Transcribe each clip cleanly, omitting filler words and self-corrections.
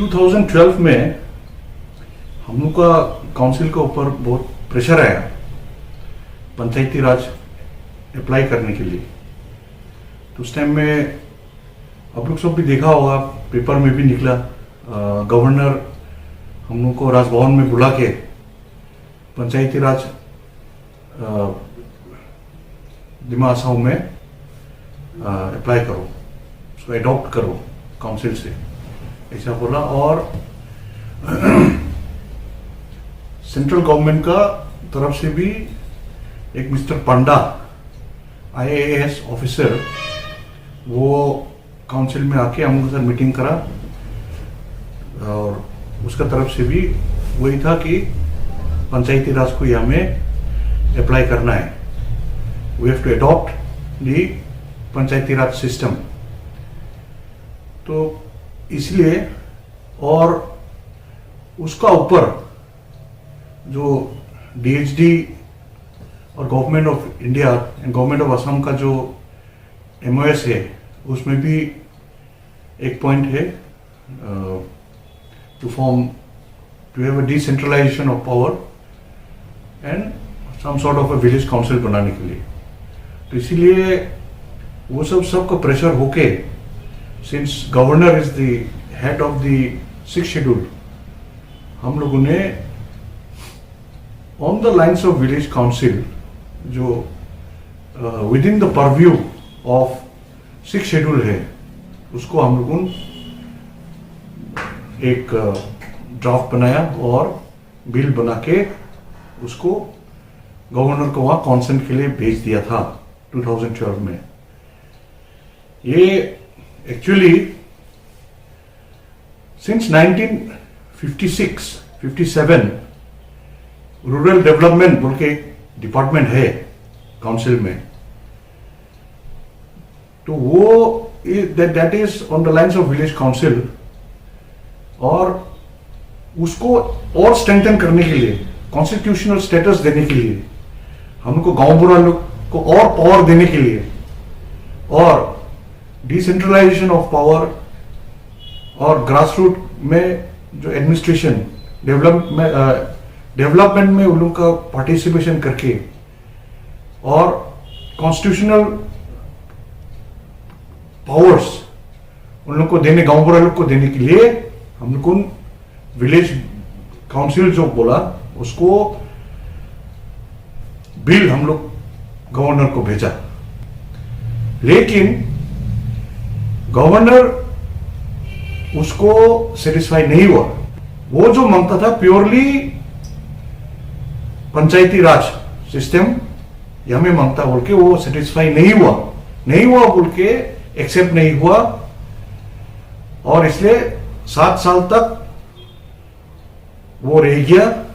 2012 में हम लोग का काउंसिल के ऊपर बहुत प्रेशर आया पंचायती राज अप्लाई करने के लिए। तो उस टाइम में आप लोग सब भी देखा होगा, पेपर में भी निकला, गवर्नर हम लोग को राजभवन में बुला के पंचायती राज दिमाग में अप्लाई करो, उसको एडॉप्ट करो काउंसिल से, ऐसा बोला। और सेंट्रल गवर्नमेंट का तरफ से भी एक मिस्टर पांडा IAS ऑफिसर, वो काउंसिल में आके हम लोग के साथ मीटिंग करा और उसका तरफ से भी वही था कि पंचायती राज को यहाँ में अप्लाई करना है, we have to adopt the Panchayati Raj system. तो इसलिए, और उसका ऊपर जो DHD और government of India and government of Assam का जो MOS है, उसमें भी एक पॉइंट है to have a decentralisation of power and some sort of a village council बनाने के लिए। तो इसीलिए वो सब का प्रेशर होके, since governor is the head of the 6th schedule, हम लोगों ने on the lines of village council जो within the purview of 6th schedule है, उसको हम लोगों ने एक ड्राफ्ट बनाया और बिल बना के उसको गवर्नर को वहां कॉन्सेंट के लिए भेज दिया था 2012 में। ये एक्चुअली सिंस 1956-57 रूरल डेवलपमेंट बोल के डिपार्टमेंट है काउंसिल में, तो वो that is on the lines of village council. और उसको और स्ट्रेंथन करने के लिए, कॉन्स्टिट्यूशनल स्टेटस देने के लिए, हमको गांव बुरा लोग को और पावर देने के लिए, और डिसेंट्रलाइजेशन ऑफ पावर और ग्रास रूट में जो एडमिनिस्ट्रेशन डेवलपमेंट में उन लोग का पार्टिसिपेशन करके, और कॉन्स्टिट्यूशनल पावर्स उन लोग को देने, गांव बुरा लोग को देने के लिए हम लोग को विलेज काउंसिल जो बोला, उसको बिल हम लोग गवर्नर को भेजा। लेकिन गवर्नर उसको सेटिस्फाई नहीं हुआ। वो जो मांगता था प्योरली पंचायती राज सिस्टम यहां में मांगता बोल के, वो सेटिस्फाई नहीं हुआ बोल के, एक्सेप्ट नहीं हुआ। और इसलिए 7 साल तक वो रह गया,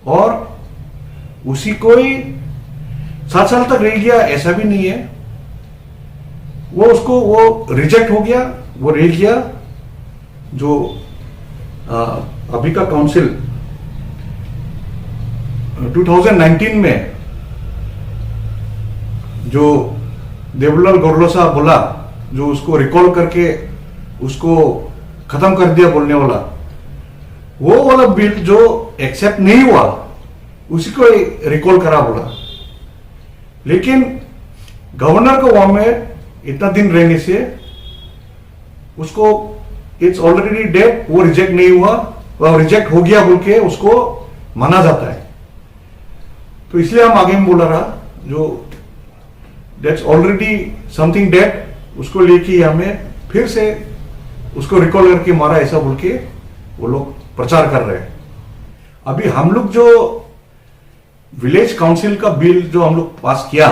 और उसी को ही 7 साल तक रह गया ऐसा भी नहीं है, वो रिजेक्ट हो गया, वो रह गया। जो अभी का काउंसिल 2019 में जो देवलाल गोरलोसा बोला, जो उसको रिकॉल करके उसको खत्म कर दिया बोलने वाला, वो वाला बिल जो एक्सेप्ट नहीं हुआ उसी को रिकॉल करा बोला। लेकिन गवर्नर को वहां में इतना दिन रहने से उसको इट्स ऑलरेडी डेड, वो रिजेक्ट नहीं हुआ, वो रिजेक्ट हो गया बोल के उसको माना जाता है। तो इसलिए हम आगे में बोला रहा, जो दैट्स ऑलरेडी समथिंग डेड, उसको लेके हमें फिर से उसको रिकॉल करके मारा, ऐसा बोल के वो लोग प्रचार कर रहे हैं। अभी हम लोग जो विलेज काउंसिल का बिल जो हम लोग पास किया,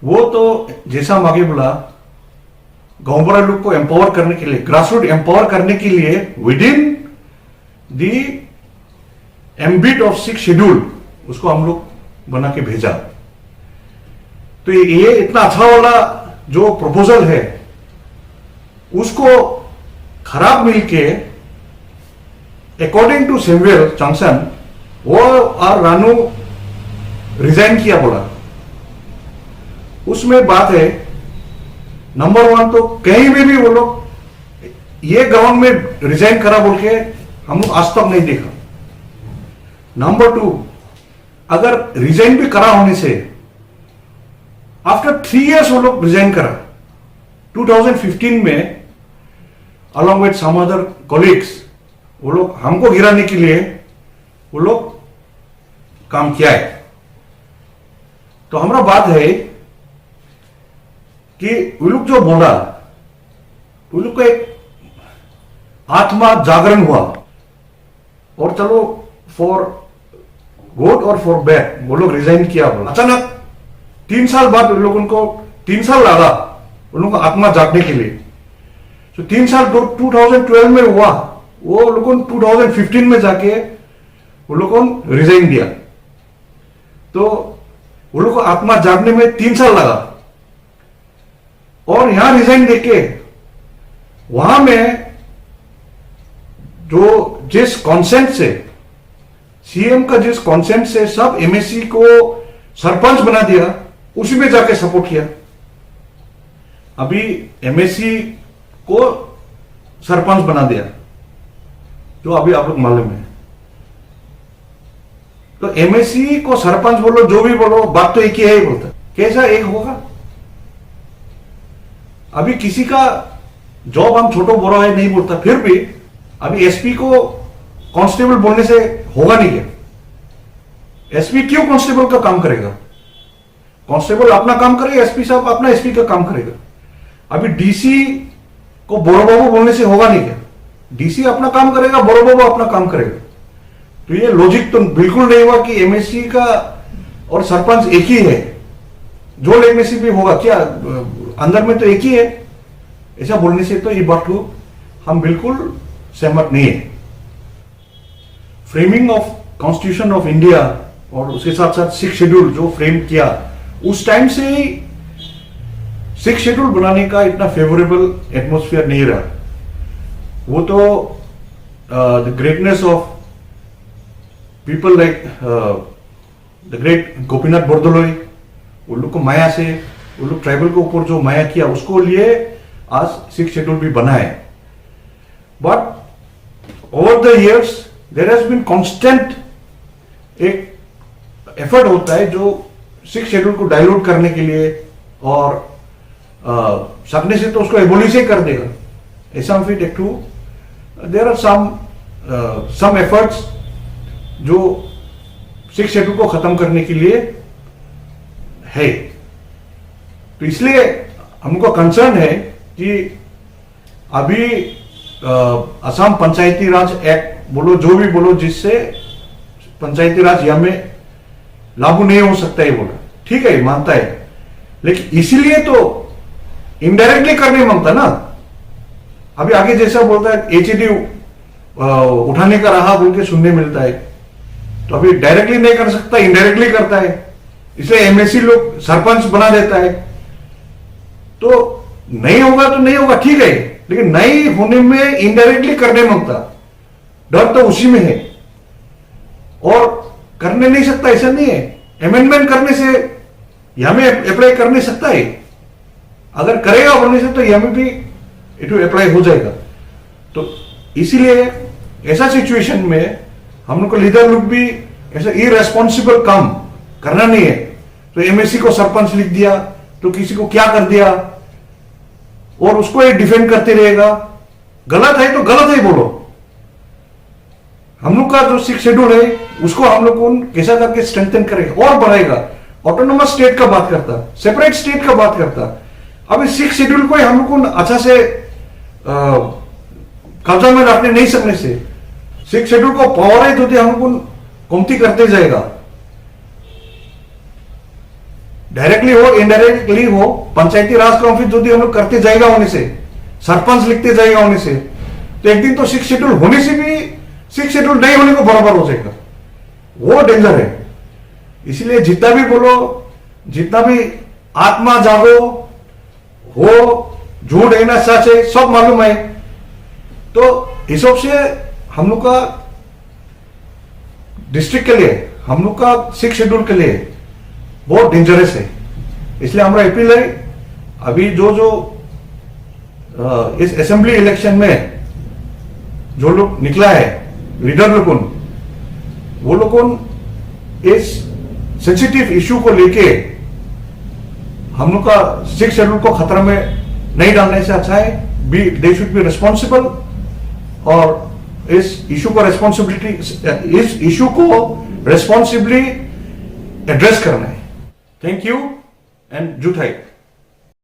वो तो जैसा हम आगे बोला, गांव बड़ा लोग को एम्पावर करने के लिए, ग्रासरूट एम्पावर करने के लिए with in the ambit of 6th schedule उसको हम लोग बना के भेजा। तो ये इतना अच्छा वाला जो प्रपोजल है, उसको खराब मिलके अकॉर्डिंग टू सैमुअल जॉनसन, वो और रानू रिजाइन किया बोला। उसमें बात है, नंबर 1 तो कहीं भी वो लोग ये गवर्नमेंट रिजाइन करा बोल के हम लोग आज तक नहीं देखा। नंबर 2, अगर रिजाइन भी करा होने से आफ्टर 3 years वो लोग रिजाइन करा 2015 में along with some other colleagues, वो लोग हमको गिराने के लिए वो लोग काम किया है। तो हमारा बात है कि वो लोग जो बोला, वो लोग का एक आत्मा जागरण हुआ और चलो फॉर गुड और फॉर बैड वो लोग रिजाइन किया। बोला अचानक 3 साल बाद उन लोगों को 3 साल लगा उन लोगों को आत्मा जागने के लिए। तो 3 साल 2012 में हुआ, वो लोगों 2015 में जाके वो लोगों रिजाइन दिया। तो वो लोग को आत्मा जागने में 3 साल लगा और यहां रिजाइन देके वहां में जो जिस कॉन्सेंट से सीएम का जिस कॉन्सेंट से सब एमएससी को सरपंच बना दिया, उसी में जाके सपोर्ट किया। अभी एमएससी को सरपंच बना दिया, जो अभी आप लोग मालूम है। तो एमएससी को सरपंच बोलो, जो भी बोलो, बात तो एक ही है ही बोलता। कैसा एक होगा? अभी किसी का जॉब हम छोटो बड़ा है नहीं बोलता, फिर भी अभी एसपी को कांस्टेबल बोलने से होगा नहीं क्या? एसपी क्यों कांस्टेबल का काम करेगा? कांस्टेबल अपना काम करेगा, एसपी साहब अपना एसपी का काम करेगा। अभी डीसी को बड़ो बाबू बोलने से होगा नहीं क्या? डीसी अपना काम करेगा, बड़ो बाबू अपना काम करेगा। तो ये लॉजिक तो बिल्कुल नहीं हुआ कि एमएससी का और सरपंच एक ही है। जो एमएससी भी होगा क्या, अंदर में तो एक ही है। ऐसा बोलने से तो ये बात को हम बिल्कुल सहमत नहीं है। Framing of constitution of India और उसके साथ साथ 6 शेड्यूल जो फ्रेम किया, उस टाइम से ही 6 शेड्यूल बनाने का इतना फेवरेबल एटमोस्फियर नहीं रहा। वो तो the greatness of people like the great Gopinath Bordoloi, वो लोग को माया से, वो लोग ट्राइबल के ऊपर जो माया किया उसको लिए आज 6 शेड्यूल भी बना है। But over the years there has been constant एक एफर्ट होता है जो 6 शेड्यूल को डाइल्यूट करने के लिए, और सकने से तो उसको एबोलिश ही कर देगा ऐसा हम फिर टू। देयर आर सम एफर्ट्स जो 6 शेड्यूल को खत्म करने के लिए है। तो इसलिए हमको कंसर्न है कि अभी असम पंचायती राज एक्ट बोलो, जो भी बोलो, जिससे पंचायती राज यहाँ में लागू नहीं हो सकता है बोला, ठीक है मानता है, लेकिन इसीलिए तो इनडायरेक्टली करने मांगता ना। अभी आगे जैसा बोलता है एचडी उठाने का रहा बोल के सुनने मिलता है, तो अभी डायरेक्टली नहीं कर सकता, इनडायरेक्टली करता है, इसलिए एमएससी लोग सरपंच बना देता है। तो नहीं होगा तो नहीं होगा, ठीक है, लेकिन नहीं होने में इनडायरेक्टली करने मांगता, डर तो उसी में है। और करने नहीं सकता ऐसा नहीं है, अमेंडमेंट करने से यहां में अप्लाई कर नहीं सकता है। अगर करेगा बोलने से तो यहां में भी इट विल अप्लाई हो जाएगा। तो इसीलिए ऐसा सिचुएशन में हम लोग को लीडर लोग भी ऐसा इरेस्पॉन्सिबल काम करना नहीं है। तो एमएससी को सरपंच लिख दिया तो किसी को क्या कर दिया और उसको ये डिफेंड करते रहेगा। गलत है तो गलत है बोलो। हम लोग का जो 6 शेड्यूल है उसको हम लोग को कैसा करके स्ट्रेंथन करेगा और बढ़ाएगा। ऑटोनोमस स्टेट का बात करता, सेपरेट स्टेट का बात करता। अभी 6 शेड्यूल को हम लोग को अच्छा से कब्जा में रखने नहीं सकने से 6 शेड्यूल को पावर है तो हम लोग को कमती करते जाएगा। डायरेक्टली हो इनडायरेक्टली हो, पंचायती राज का ऑफिस जो हम लोग करते जाएगा होने से, सरपंच लिखते जाएगा होने से, तो एक दिन तो 6 शेड्यूल होने से भी 6 शेड्यूल नहीं होने को बराबर हो जाएगा। वो डेंजर है। इसलिए जितना भी बोलो, जितना भी आत्मा जागो हो, झूठ है ना सच है सब मालूम है। तो इस से हम लोग का डिस्ट्रिक्ट के लिए, हम लोग का 6 शेड्यूल के लिए बहुत डेंजरस है। इसलिए हमारा अपील है, अभी जो जो इस असेंबली इलेक्शन में जो लोग निकला है लीडर लोगों, वो लोगों इस सेंसिटिव इशू को लेके हम लोग का 6 शेड्यूल को खतरा में नहीं डालने से अच्छा है दे शुड बी रिस्पॉन्सिबल और इस इशू को रेस्पॉन्सिबली एड्रेस करना है। थैंक यू एंड जुटाई।